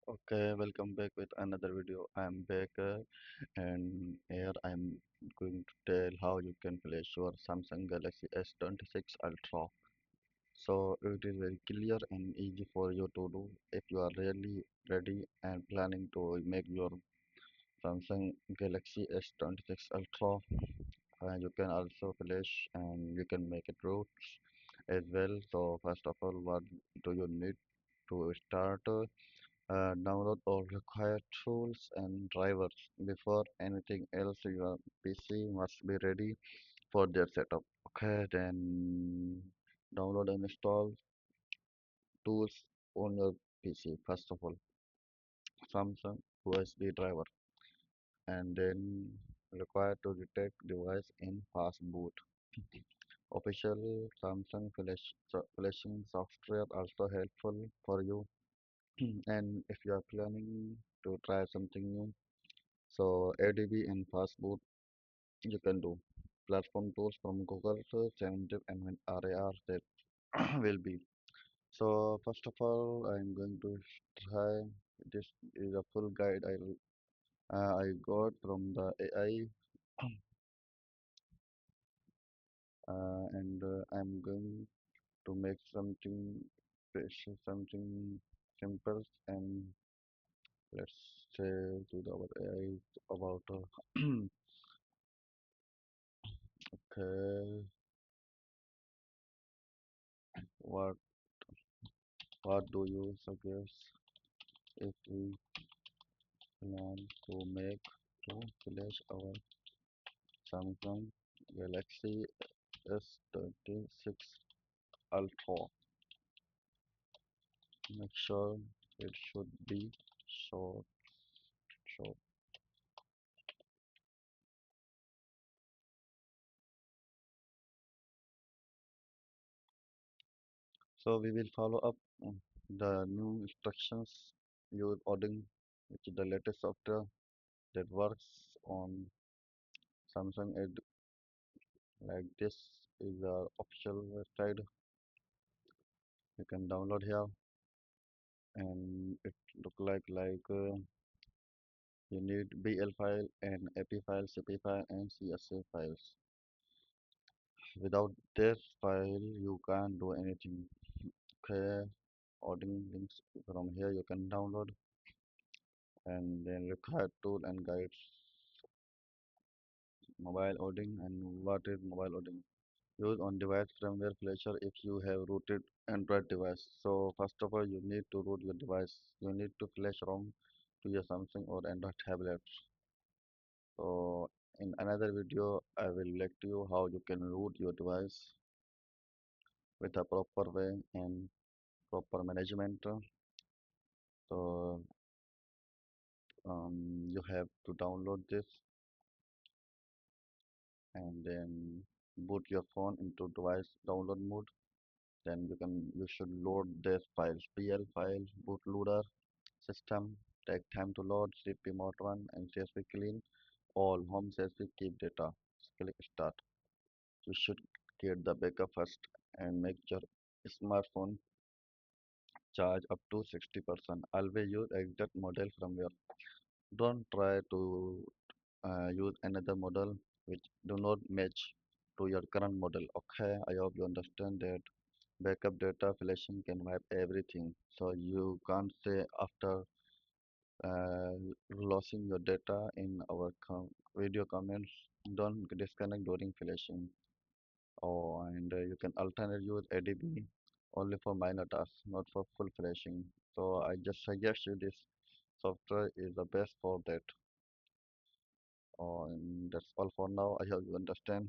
Okay, welcome back with another video. I'm back and here I'm going to tell how you can flash your Samsung Galaxy S26 Ultra. So it is very clear and easy for you to do if you are really ready and planning to make your Samsung Galaxy S26 Ultra. You can also flash and you can make it routes as well. So first of all, what do you need to start? Download all required tools and drivers. Before anything else, your PC must be ready for their setup. Okay, then download and install tools on your PC. First of all, Samsung USB driver, and then required to detect device in fast boot. Official Samsung flashing software also helpful for you. And if you are planning to try something new, so ADB and Fastboot you can do. Platform tools from Google Search and RAR that will be. So first of all, I'm going to try. This is a full guide I got from the AI, and I'm going to make something special, something simple, and let's say to our AI about okay, what what do you suggest if we plan to make to flash our Samsung Galaxy S26 Ultra? Make sure it should be short, short. So we will follow up the new instructions. Use Odin, which is the latest software that works on Samsung Ed. Like this is the official website. You can download here, and it look like you need BL file and AP file, CP file, and CSV files. Without this file, you can't do anything. Okay, ordering links from here you can download, and then required tool and guides. Mobile ordering and what is mobile ordering? Use on device firmware flasher if you have rooted Android device. So first of all, you need to root your device. You need to flash ROM to your Samsung or Android tablet. So in another video, I will let you how you can root your device with a proper way and proper management. So you have to download this and then boot your phone into device download mode. Then you should load this files, PL file, bootloader, system, take time to load, CP mode run, and CSV clean. All home CSV keep data. Click start. You should get the backup first and make your smartphone charge up to 60%. Always use exact model from your. Don't try to use another model which do not match to your current model. Okay, I hope you understand that backup data flashing can wipe everything. So you can't say after uh, losing your data in our video comments, don't disconnect during flashing. Oh, and you can alternate use ADB only for minor tasks, not for full flashing. So I just suggest you this software is the best for that. Oh, and that's all for now. I hope you understand.